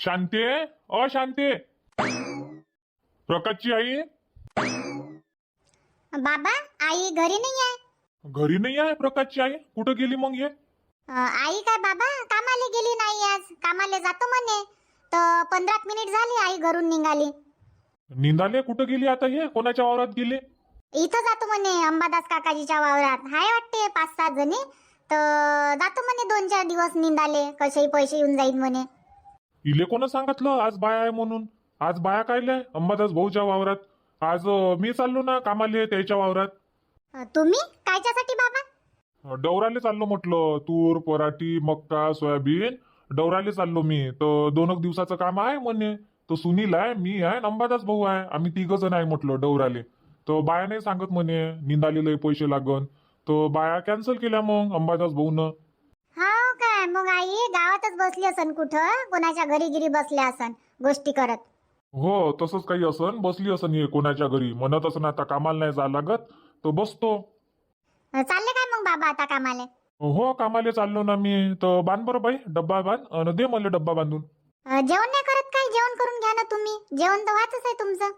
शांते, शांते, प्रकाशची आई बाबा, आई घरी नाही आहे. घरी नाही आहे. प्रकाशची आई कुठं गेली मग हे? आई काय बाबा कामाला गेली नाही, आज कामाला जातो म्हणे. तर 15 मिनिट झाली आई घरून निघाली. निंदाले कुठं गेली आता? हे कोणाच्या वावरात गेली? इथं जातो म्हणे अंबादास काकाजीच्या वावरात. हाय वाटते 5-6 जणी. तर जातो म्हणे 2-4 दिवस निंदाले, कसेही पैसे येऊन जाईल म्हणे. इले कोण सांगितलं आज बाया आहे म्हणून? आज बाया कायले अंबादास भाऊच्या वावरात? आज मी चाललो ना कामाले त्याच्या वावरात. तुम्ही कायच्यासाठी बाबा? डवराले चाललो म्हटलं. तूर, पराठी, मक्का, सोयाबीन डवराले चाललो मी. तर 2 दिवसाचं काम आहे म्हणे. तो सुनील आहे, मी आहे, अंबादास भाऊ आहे. आम्ही 3 जण आहे म्हटलं डवराले. तर बाया नाही सांगत म्हणे निंदाले लय पैसे लागन. तर बाया कॅन्सल केल्या मग अंबादास भाऊनं. हो काय? मग आई गावातच बसली असन, कुठं कोणाच्या घरी गिरी बसल्या असन गोष्टी करत. हो तसंच काही असन, बसली असन हे कोणाच्या घरी. म्हणत असं आता कामाला नाही जा लागत तर बसतो. चालले काय मग बाबा आता कामाले? हो कामाला चाललो ना मी. तर बांध बरं बाई डब्बा बांध आणि दे मला डब्बा बांधून. जेवण नाही करत काय? जेवण करून घ्या ना तुम्ही. जेवण तर व्हायचंच आहे तुमचं.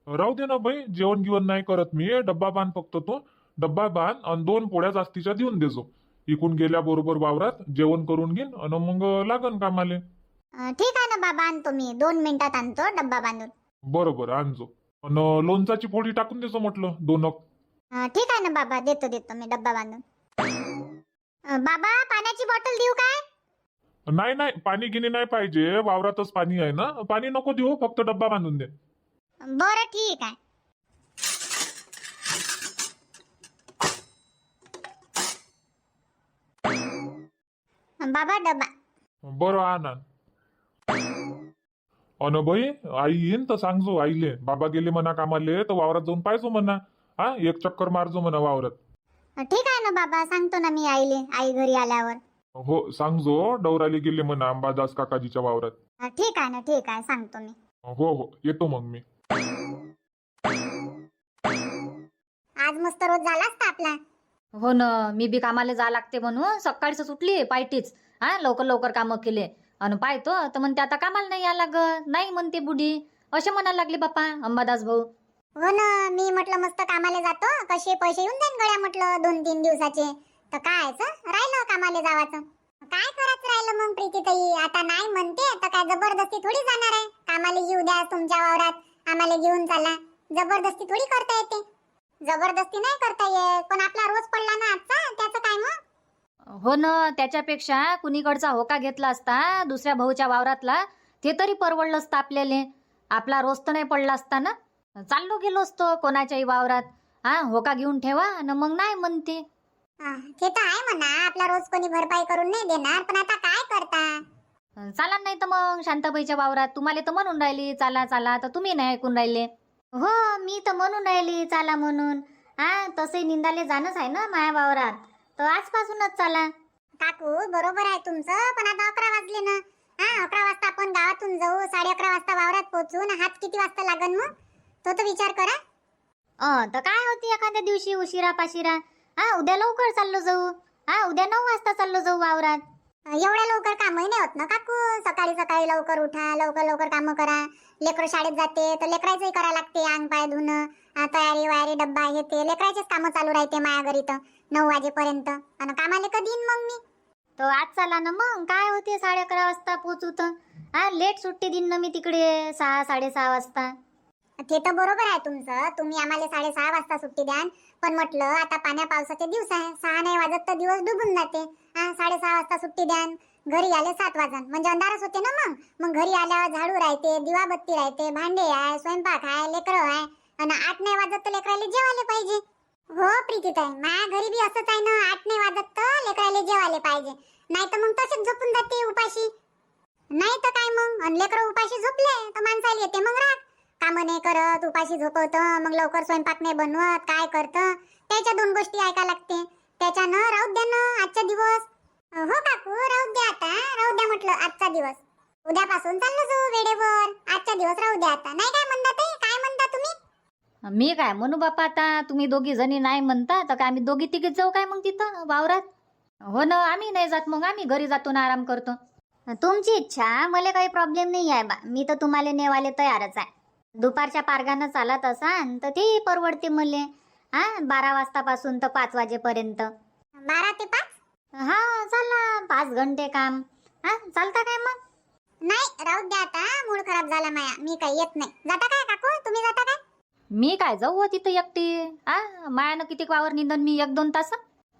राहू दे ना बाई, जेवण गिवण नाही करत मी. डब्बा बांध फक्त तो. डब्बा बांध आणि 2 पोळ्या जास्तीच्या देऊन देजो. इकून गेल्याबरोबर वावरात जेवण करून घेईन आणि मग लागन कामाले. ठीक आहे ना बाबा, आणतो मी 2 मिनिटात आणतो डब्बा बांधून. बरोबर आणजो. आणि लोणचाची पोळी टाकून देजो म्हटलं 2. ठीक आहे ना बाबा, देतो मी डब्बा बांधून. बाबा पाण्याची बॉटल देऊ काय? नाही नाही, पाणी गिनी नाही पाहिजे. वावरातच पाणी आहे ना. पाणी नको देऊ, फक्त डब्बा बांधून दे. बरं ठीक आहे. बाबा डबा. बरं आण. अन बाई आई येईन तर सांगजो आईले. बाबा गेले म्हणा कामाले तर वावरात जाऊन पाहिजो म्हणा. हा 1 चक्कर मारजो म्हणा वावरात. ठीक आहे ना बाबा, सांगतो ना मी आईले, आई घरी आल्यावर. हो सांगजो डवराले गेले म्हणा अंबादास काकाजीच्या वावरात. ठीक आहे ना, ठीक आहे, सांगतो मी. हो हो येतो मग मी. आज मस्त रोज झाला असता आपला. हो ना, मी बी कामाला जा लागते म्हणून सकाळीच सुटली पायटीच. हा लवकर लवकर कामं केले आणि पाहतो तर म्हणते आता कामाला नाही या लागत. नाही म्हणते बुडी, असे म्हणायला लागले बापा अंबादास भाऊ. हो ना, मी म्हटलं मस्त कामाला जातो, कसे पैसे येऊन जाईन गड्या म्हटलं 2-3 दिवसाचे. तर कायचं राहिलं कामाला जावाचं. काय करायचं राहिलं मग प्रीतीताई? आता नाही म्हणते तर काय जबरदस्ती थोडी जाणार आहे? कामाला येऊ द्या तुमच्या वावरात, आम्हाला घेऊन चला. जबरदस्ती थोडी करता येते. जबरदस्ती नाही करता येत, पण आपला रोज पडला ना आजचा, त्याचं काय मग? हो ना, त्याच्यापेक्षा कुणीकडचा होका घेतला असता दुसऱ्या भाऊच्या वावरातला, ते तरी परवडलं असतं आपल्याला. आपला रोज तर नाही पडला असता ना. चाललो गेलो असतो कोणाच्याही वावरात. हा होका घेऊन ठेवा आणि मग नाही म्हणते. ते तर आहे म्हणा, आपला रोज कोणी भरपाई करून नाही देणार, पण आता काय करता? चाला नाही तर मग शांताबाईच्या वावरात. तुम्हाला तर म्हणून राहिली चाला चाला, तर तुम्ही नाही ऐकून राहिले. हो मी तर म्हणून राहिली चाला म्हणून. तसंही निंदाले जाणंच आहे ना माया वावरात, तर आजपासूनच चला. काकू बरोबर आहे तुमचं, पण आता 11 वाजले ना. 11 वाजता आपण गावातून जाऊ, 11:30 वाजता वावरात पोहोचू. हात किती वाजता लागन मग? तो तर विचार करा. तर काय होती एखाद्या दिवशी उशिरा पाशिरा. उद्या लवकर चाललो जाऊ. उद्या 9 वाजता चाललो जाऊ वावरात. एवढ्या लवकर कामही नाही होत ना काकू. सकाळी सकाळी लवकर उठा, लवकर लवकर कामं करा. लेकरं शाळेत जाते तर लेकरायचंही करा लागते. अंग पाय धुणं, तयारी वायरी, डब्बा हे ते लेकरायचेच कामं चालू राहते माया घरी तर 9 वाजेपर्यंत. आणि कामाला कधी येईन मग मी? तर आज चला ना मग. काय होते 11:30 वाजता पोहोचू तर. लेट सुट्टी देईन ना मी तिकडे 6-6:30 वाजता. ते तर बरोबर आहे तुमचं, तुम्ही आम्हाला 6:30 वाजता सुट्टी द्यान. पण म्हटलं आता पाण्या पावसाचे दिवस आहे, 6 नाही वाजत तर दिवस डुबून जाते. 6:30 वाजता सुट्टी द्यान. घरी आले 7 वाजन, म्हणजे अंधारच होते ना मग. मग घरी आल्यावर झाडू राहते, दिवाबत्ती राहते, भांडे आहे, स्वयंपाक आहे, लेकरं आहे. आणि 8 नाही वाजत तर लेकराला जेवायला पाहिजे. हो प्रीतीताई, माझ्या घरी बी असंच आहे ना. 8 नाही वाजत तर लेकराला जेवायला पाहिजे. नाही तर मग तसेच झोपून जाते उपाशी. नाही तर काय मग? आणि लेकरं उपाशी झोपले तर माणसाला येते मग राग. कामं नाही करत, उपाशी झोपवतं, मग लवकर स्वयंपाक नाही बनवत, काय करतं? त्याच्या 2 गोष्टी ऐका लागते. त्याच्यानं राहू द्या ना आजचा दिवस. हो काकू राहू द्या, आता राहू द्या म्हटलं आजचा दिवस. उद्यापासून चाललो जाऊ वेळेवर. आजचा दिवस राहू द्या आता. नाही काय म्हणता ते? काय म्हणता तुम्ही? मी काय म्हणू बापा, आता तुम्ही दोघी जणी नाही म्हणता तर काय आम्ही दोघी तिघीच जाऊ काय मग तिथं वावरात? हो ना, आम्ही नाही जात मग. आम्ही घरी जातो ना आराम करतो. तुमची इच्छा, मला काही प्रॉब्लेम नाही आहे बा. मी तर तुम्हाला नेवाले तयारच आहे. दुपारच्या पारगानं चालत असान तर ते परवडते मले. 12 वाजतापासून तर 5 वाजेपर्यंत. 12 ते 5? हा, चला 5 घंटे काम. चालता काय मग? नाही, राहू द्या आता, मूड खराब झाला माया. मी काही येत नाही. जाता काय काकू? तुम्ही जाता काय? मी काय जाऊ तिथं एकटी? मायानं किती वावर निंदन मी 1-2 तास.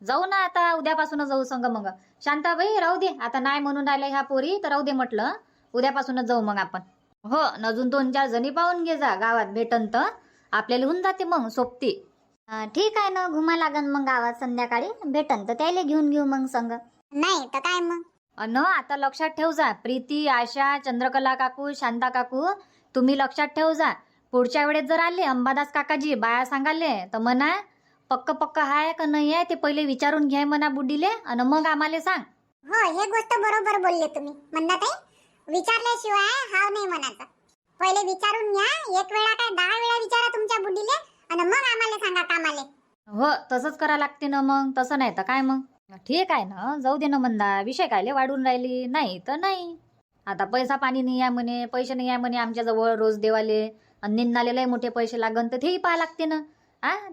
जाऊ ना आता, उद्यापासूनच जाऊ संग. मग शांताबाई राहू दे, आता नाही म्हणून राहिल्या ह्या पोरी, तर राहू दे म्हटलं. उद्यापासूनच जाऊ मग आपण. हो, अजून 2-4 जणी पाहून घे जा, गावात भेटन तर आपल्याला होऊन जाते मग सोबती. ठीक आहे ना, घुमा लागन मग गावात संध्याकाळी. भेटन तर त्याला घेऊन घेऊ मग संग. नाही तर काय मग. आता लक्षात ठेव जा, प्रीती, आशा, चंद्रकला काकू, शांता काकू, तुम्ही लक्षात ठेव जा. पुढच्या वेळेस जर आले अंबादास काकाजी बाया सांगाले तर म्हणा पक्क हाय का नाही आहे ते पहिले विचारून घ्या म्हणा बुड्डीले, आणि मग आम्हाला सांग. हो, हे गोष्ट बरोबर बोलले तुम्ही मंदाताई. विचारल्याशिवाय हाव नाही म्हणायचं. पहिले विचारून घ्या. 1 वेळा काय 10 वेळा विचारा तुमच्या बुड्डीले, आणि मग आम्हाला सांगा कामाले. हो, तसंच करा लागते ना मग. तसं नाही तर काय मग. ठीक आहे ना, जाऊ दे ना मंदा, विषय कायले वाढून राहिली. नाही तर नाही. आता पैसा पाणी नाही आहे म्हणे, पैसे नाही आहे म्हणे आमच्याजवळ रोज देवाले, आणि निंदाले लय मोठे पैसे लागन तर तेही पाहा लागते ना.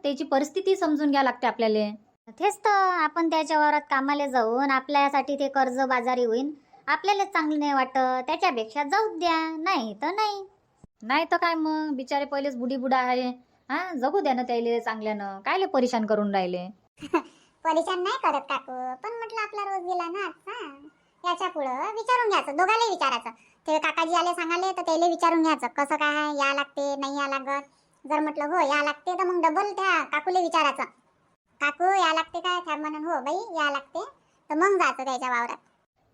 त्याची परिस्थिती समजून घ्या लागते आपल्याला. तेच तर, आपण त्याच्या वावरात कामाला जाऊन आपल्यासाठी ते कर्ज बाजारी होईन, आपल्याला चांगलं नाही वाटत. त्याच्यापेक्षा जाऊ द्या, नाही तर नाही. नाही तर काय मग, बिचारे पहिलेच बुडी बुडा आहे. जगू द्या ना त्याले चांगल्यानं, कायले परेशान करून राहिले. परेशान नाही करत काकू, पण म्हटलं आपला रोज गेला ना. याच्या पुढं विचारून घ्यायचं, दोघांना विचारायचं. ते काकाजी आले सांगाले तर त्याला विचारून घ्यायचं कसं काय आहे, या लागते नाही या लागत. जर म्हटलं हो या लागते तर मग डबल त्या काकूले विचारायचं, काकू या लागते काय? त्या म्हणून हो बाई या लागते, तर मग जायचं त्याच्या वावरात.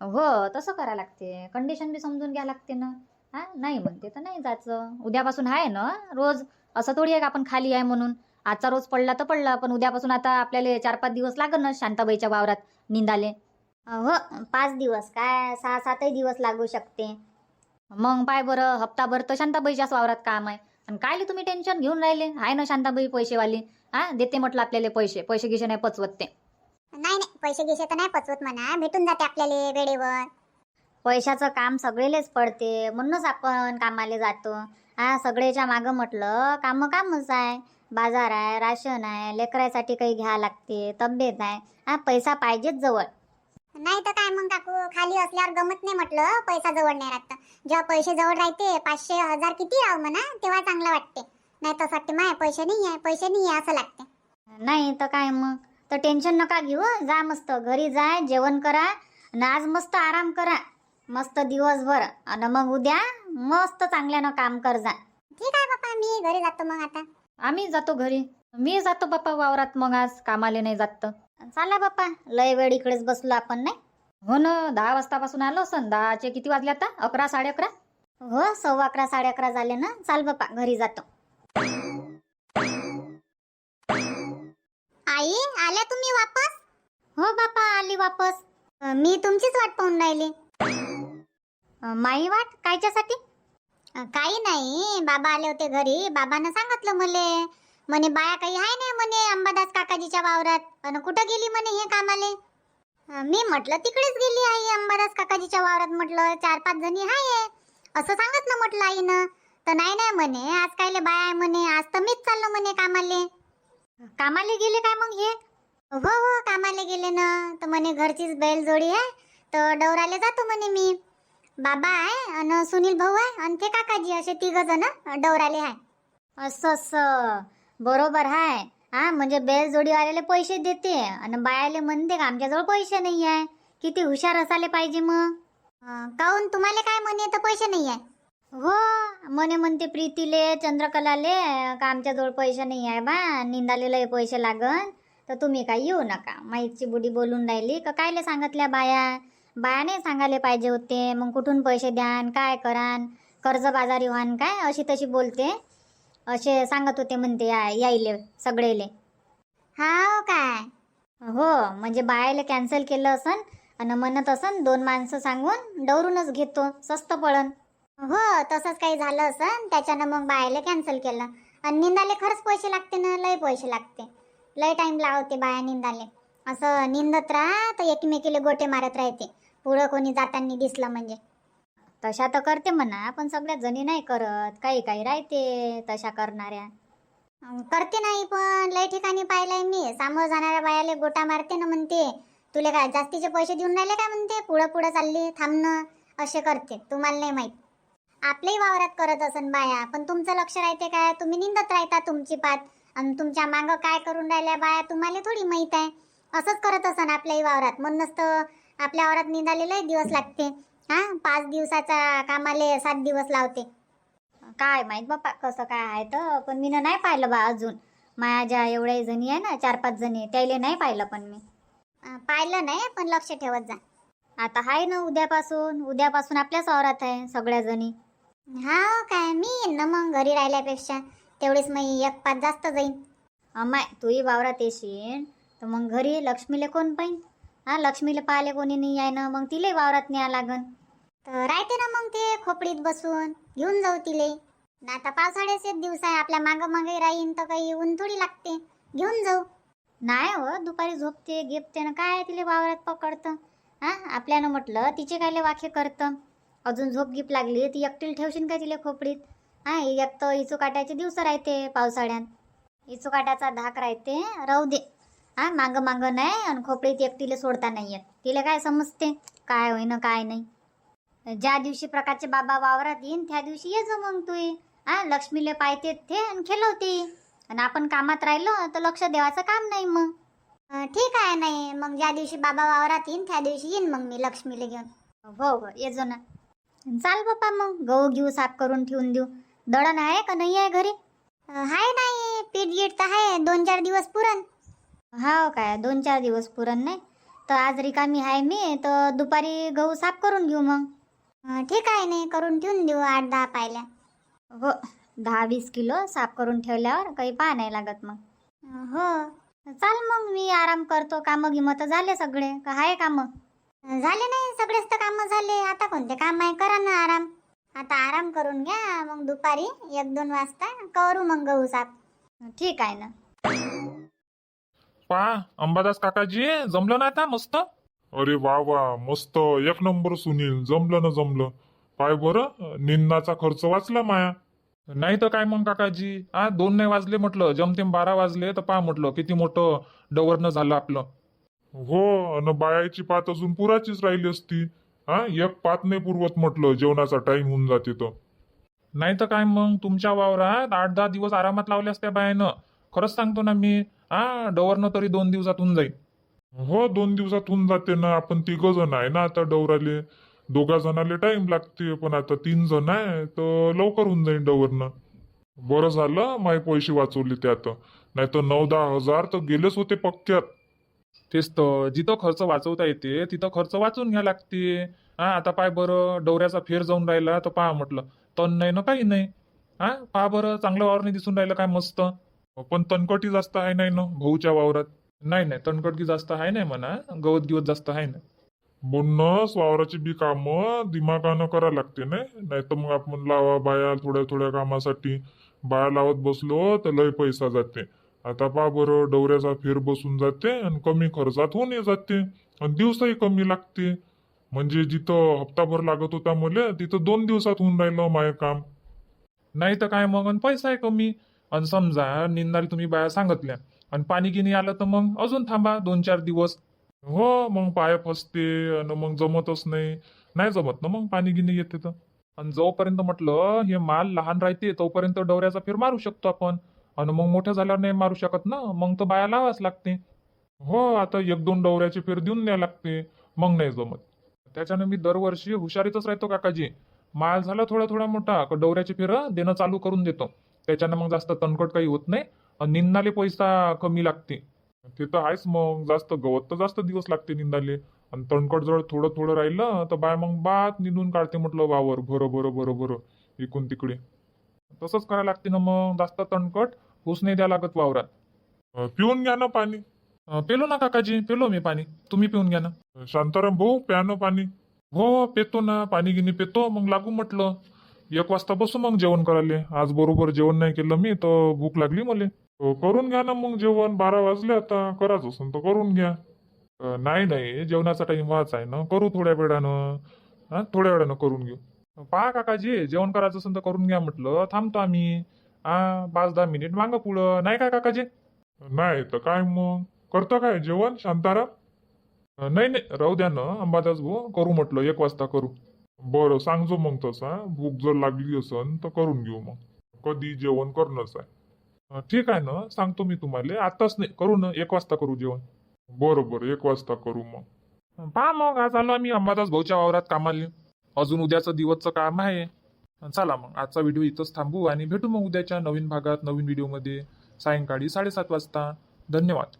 हो, तसं करा लागते. कंडिशन बी समजून घ्या लागते ना. नाही म्हणते तर नाही जायचं. उद्यापासून आहे ना रोज. असं थोडी आहे का आपण खाली आहे म्हणून. आजचा रोज पडला तर पडला, पण उद्यापासून आता आपल्याला 4-5 दिवस लागन ना शांताबाईच्या वावरात निंदाले. हो, 5 दिवस काय 6-7 दिवस लागू शकते. मग पाय बरं, हप्ताभर तर शांताबाईच्याच वावरात काम आहे. आणि कायले तुम्ही टेन्शन घेऊन राहिले? आहे ना शांताबाई पैसेवाली. देते म्हटलं आपल्याला पैसे. पैसे गिसे नाही पचवत ते. नाही पैसे गिसे तर नाही पचवत म्हणा, भेटून जाते आपल्याला वेळेवर. पैशाचं काम सगळेलेच पडते, म्हणूनच आपण कामाला जातो. सगळेच्या मागं म्हटलं कामच आहे. बाजार आहे, राशन आहे, लेकरासाठी काही घ्या लागते, तब्येत आहे. पैसा पाहिजेच जवळ. नाही तर काय मग काकू, खाली असल्यावर गमत नाही म्हटलं पैसा जवळ नाही राहत. जेव्हा पैसे जवळ राहते 500-1000 किती राहू म्हणा, तेव्हा चांगलं वाटते. नाही तर वाटते माय पैसे नाही आहे असं लागते. नाही तर काय मग, तर टेन्शन नका घेऊ. जा मस्त घरी जा, जेवण करा आणि आज मस्त आराम करा मस्त दिवसभर, आणि मग उद्या मस्त चांगल्यानं काम कर जा. ठीक आहे बापा, मी घरी जातो मग आता. आम्ही जातो घरी. मी जातो बाप्पा वावरात मग, आज कामाले नाही जात. चला बापा, लय वेळ इकडेच बसलो आपण नाही. हो ना, 10 वाजतापासून आलो असन. 10चे किती वाजले आता? 11, 11:30. हो, 11:15, 11:30 झाले ना. चाल बापा, घरी जातो. आई आल्या तुम्ही वापस? हो बापा, आली वापस. मी तुमचीच वाट पाहून राहिली. माई वाट कायच्यासाठी? काही नाही, बाबा आले होते घरी. बाबांना सांगितलं म्हणे बाया काही आहे नाही म्हणे अंबादास काकाजीच्या वावरात. आणि कुठं गेली म्हणे हे कामाले? मी म्हटलं तिकडेच गेली आई अंबादास काकाजीच्या वावरात. म्हटलं 4-5 जणी आहे असं सांगितलं म्हटलं आईनं. तर नाही म्हणे आज कायले बाया आहे म्हणे, आज तर मीच चाललो म्हणे कामाले. कामाले गेले काय मग हे? हो कामाले गेले ना. तर म्हणे घरचीच बैलजोडी आहे तर डवराले जातो म्हणे मी. बाबा आहे आणि सुनील भाऊ आहे आणि ते काकाजी, असे 3 जण डवराले आहे. असं बरोबर आहे. म्हणजे बैलजोडी वाल्याला पैसे देते आणि बायाले म्हणते का आमच्याजवळ पैसे नाही आहे. किती हुशार असायला पाहिजे मग. काहून तुम्हाला काय म्हणे तर पैसे नाही आहे? हो म्हणते प्रीतीले चंद्रकलाले का आमच्याजवळ पैसे नाही आहे बा, निंदाले लय पैसे लागन, तर तुम्ही काय येऊ नका. माईची बुडी बोलून राहिली का कायले सांगितल्या बायाने सांगायला पाहिजे होते. मग कुठून पैसे द्यान, काय करान, कर्जबाजारी व्हान काय, अशी तशी बोलते असे सांगत होते म्हणते यायले सगळेले. हा काय? हो, म्हणजे बायाला कॅन्सल केलं असन आणि म्हणत असन 2 माणसं सांगून डवरूनच घेतो, स्वस्त पडन. हो तसंच काही झालं असन, त्याच्यानं मग बायाला कॅन्सल केलं. आणि निंदाले खरंच पैसे लागते ना, लय पैसे लागते. लय टाइम लावते बाया निंदाले. असं निंदत राहा तर एकमेकीले गोटे मारत राहते. पुढं कोणी जाताना दिसलं म्हणजे. तशा तर करते म्हणा, पण सगळ्या जणी नाही करत, काही काही राहते तशा करणाऱ्या. करते नाही, पण लय ठिकाणी पाहिलंय मी, सामोर जाणाऱ्या बायाले गोटा मारते ना, म्हणते तुले काय जास्तीचे पैसे देऊन राहिले काय, म्हणते पुढं पुढं चालली थांबणं, असे करते. तुम्हाला नाही माहित, आपल्याही वावरात करत असन बाया, पण तुमचं लक्ष राहते काय? तुम्ही निंदत राहता तुमची पात, आणि तुमच्या मागं काय करून राहिल्या बाया तुम्हाला थोडी माहित आहे. असंच करत असन आपल्याही वावरात, म्हणूनच तर आपल्या वावरात निंदाले लय दिवस लागते. हा, 5 दिवसाचा कामाले 7 दिवस लावते. काय माहित बापा कसं काय आहे तर, पण मी नाही पाहिलं बा अजून. माया ज्या एवढ्या जणी आहे ना, 4-5 जणी, त्याले नाही पाहिलं. पण मी पाहिलं नाही, पण लक्ष ठेवत जा. आता आहे ना, उद्यापासून आपल्याच वावरात आहे सगळ्या जणी. हा काय, मी येईन ना मग घरी राहिल्यापेक्षा, तेवढीच मी 1-5 जास्त जाईन. अम्माय तूही वावरात येशील तर मग घरी लक्ष्मीले कोण पाहिन? हा, लक्ष्मीले पाहिले कोणी नाही आहे ना, मग तिले वावरात न्या लागन. तर राहते ना मग ते खोपडीत बसून, घेऊन जाऊ तिले. ना आता पावसाळ्याचे दिवस आहे, आपल्या मागं मागे राहीन तर काही ऊन थोडी लागते, घेऊन जाऊ. नाही हो, दुपारी झोपते गिपते ना, काय तिले वावरात पकडतं. हा, आपल्यानं म्हटलं तिचे कायले वाखे करतं. अजून झोप गिप लागली ती एकटीला ठेवशील काय तिले खोपडीत? हा, एक तर इचू काट्याचे दिवस राहते पावसाळ्यात, इचू काट्याचा धाक राहते, राहू दे. हा, मागं नाही, आणि खोपडीत एकटीले सोडता नाही येत. तिला काय समजते काय होईन काय नाही. ज्या दिवशी प्रकारचे बाबा वावरात येईन त्या दिवशी ये जा मग तू. हा, लक्ष्मीले पाहते ते आणि खेळवते, आणि आपण कामात राहिलो तर लक्ष देवाचं काम नाही मग. ठीक आहे, नाही मग ज्या दिवशी बाबा वावरात येईन त्या दिवशी येईन मग मी लक्ष्मीला घेऊन. हो हो, ये जो ना. चाल बाप्पा, मग गहू घेऊ साफ करून ठेवून देऊ. दळण आहे का नाही आहे घरी? हाय, नाही पीठ गीठ तर आहे, 2-4 दिवस पुरण. हा काय, 2-4 दिवस पुरण नाही तर आज रिकामी आहे मी, तर दुपारी गहू साफ करून घेऊ मग. ठीक आहे, नाही करून ठेवून देऊ 8-10 पायल्या. हो, 10-20 किलो साफ करून ठेवल्यावर काही पाहा नाही लागत मग. हो, चाल मग, मी आराम करतो. कामं गिमं तर झाले सगळे का आहे कामं? झाले नाही सगळेच तर कामं झाले. आता कोणते काम आहे, करा ना आराम. आता आराम करून घ्या, मग दुपारी 1-2 वाजता करू मग गहू साफ. ठीक आहे ना. अंबादास काकाजी, जमलं ना आता मस्त? अरे वा वा, मस्त, 1 नंबर सुनील, जमलं ना जमलं. पाय बरं, निंदाचा खर्च वाचला माया. नाही तर काय मग काकाजी, 2 नाही वाजले म्हटलं, जमतेम 12 वाजले तर पहा म्हटलं किती मोठं डवरणं झालं आपलं. हो, अन बायाची पात अजून पुराचीच राहिली असती. एक पात नाही पुरवत म्हटलं, जेवणाचा टाइम होऊन जाते तर. नाही तर काय मग, तुमच्या वावरात 8-10 दिवस आरामात लावल्या असत्या बायानं. खरंच सांगतो ना मी, डवरणं तरी 2 दिवसात होऊन जाईल. हो, 2 दिवसात होऊन जाते ना. आपण 3 जण आहे ना आता डवराले. 2 जणाले टाइम लागते, पण आता 3 जण आहे तर लवकर होऊन जाईल डवरणं. बरं झालं माय पैसे वाचवले त्यात, नाही तर 9-10 हजार तर गेलेच होते पक्क्यात. तेच तर, जिथं खर्च वाचवता येते तिथं खर्च वाचून घ्या लागते. आता पाय बरं, डवऱ्याचा फेर जाऊन राहिला तर पहा म्हटलं, तण नाही ना काही नाही. पहा बरं, चांगलं वावर नाही दिसून राहिलं काय मस्त. पण तणकटी जास्त आहे नाही ना भाऊच्या वावरात. नाही, तणकटकी जास्त आहे नाही म्हणा, गवत गिवत जास्त आहे ना. म्हणूनच वावराची बी कामं दिमागानं करा लागते नाही तर मग आपण लावा बाया थोड्या थोड्या कामासाठी. बाया लावत बसलो तर लय पैसा जाते. आता पहा बरं, डवऱ्याचा फेर बसून जाते आणि कमी खर्चात होऊन जाते, आणि दिवसही कमी लागते. म्हणजे जिथं हप्ताभर लागत होता मला, तिथं 2 दिवसात होऊन राहिलं माय काम. नाही तर काय मग, आणि पैसाही कमी. आणि समजा निंदाला तुम्ही बाया सांगितल्या आणि पाणी गिनी आलं तर मग अजून थांबा 2-4 दिवस. हो, मग पाय फसते आणि मग जमतच नाही जमत ना मग पाणी गिनी येते तर. आणि जोपर्यंत म्हटलं हे माल लहान राहते तोपर्यंत डवऱ्याचा फेर मारू शकतो आपण, आणि मग मोठं झाल्यावर नाही मारू शकत ना, मग तर बाया लावाच लागते. हो, आता 1-2 डवऱ्याचे फेर देऊन द्या लागते, मग नाही जमत. त्याच्यानं मी दरवर्षी हुशारीतच राहतो काकाजी. माल झाला थोडा थोडा मोठा का डवऱ्याचे फेर देणं चालू करून देतो. त्याच्यानं मग जास्त तणकट काही होत नाही, आणि निंदाले पैसा कमी लागते. ते तर आहेच, मग जास्त गवत तर जास्त दिवस लागते निंदाले, आणि तणकट जवळ थोडं थोडं राहिलं तर बाय मग बात निंदून काढते म्हटलं वावर बरं इकून तिकडे. तसंच करायला लागते ना मग, जास्त तणकट होऊच नाही द्या लागत वावरात. पिऊन घ्या ना पाणी. पेलो ना काकाजी, पेलो मी पाणी, तुम्ही पिऊन घ्या ना. शांताराम भाऊ, प्या ना पाणी. हो, पेतो ना पाणी गिनी पेतो, मग लागू म्हटलं 1 वाजता बसू मग जेवण करायला. आज बरोबर जेवण नाही केलं मी तर भूक लागली मला. करून घ्या ना मग जेवण, 12 वाजले आता, करायचं असेल तर करून घ्या. नाही नाही, जेवणाचा टाइम व्हायचा आहे ना, करू थोड्या वेळानं. हा, थोड्या वेळानं करून घेऊ. पहा काकाजी, जेवण करायचं असेल तर करून घ्या म्हटलं, थांबतो आम्ही. हा, 5-10 मिनिट मागं पुढं, नाही काय काकाजी? नाही तर काय मग, करतं काय जेवण शांताराम? नाही नाही, राहू द्या ना अंबादास भाऊ, करू म्हटलं 1 वाजता करू. बरं, सांगजो मग तसा, भूक जर लागली असन तर करून घेऊ मग. कधी जेवण करणंच आहे. ठीक आहे ना, सांगतो मी तुम्हाला, आताच नाही करू ना, 1 वाजता करू जेवण. बरं बरं, 1 वाजता करू मग. पहा मग, आज आलो आम्ही अंबादास भाऊच्या वावरात कामाला. अजून उद्याचं दिवसचं काम आहे. चला मग, आजचा व्हिडिओ इथंच थांबू आणि भेटू मग उद्याच्या नवीन भागात, नवीन व्हिडिओमध्ये सायंकाळी 7:30 वाजता. धन्यवाद.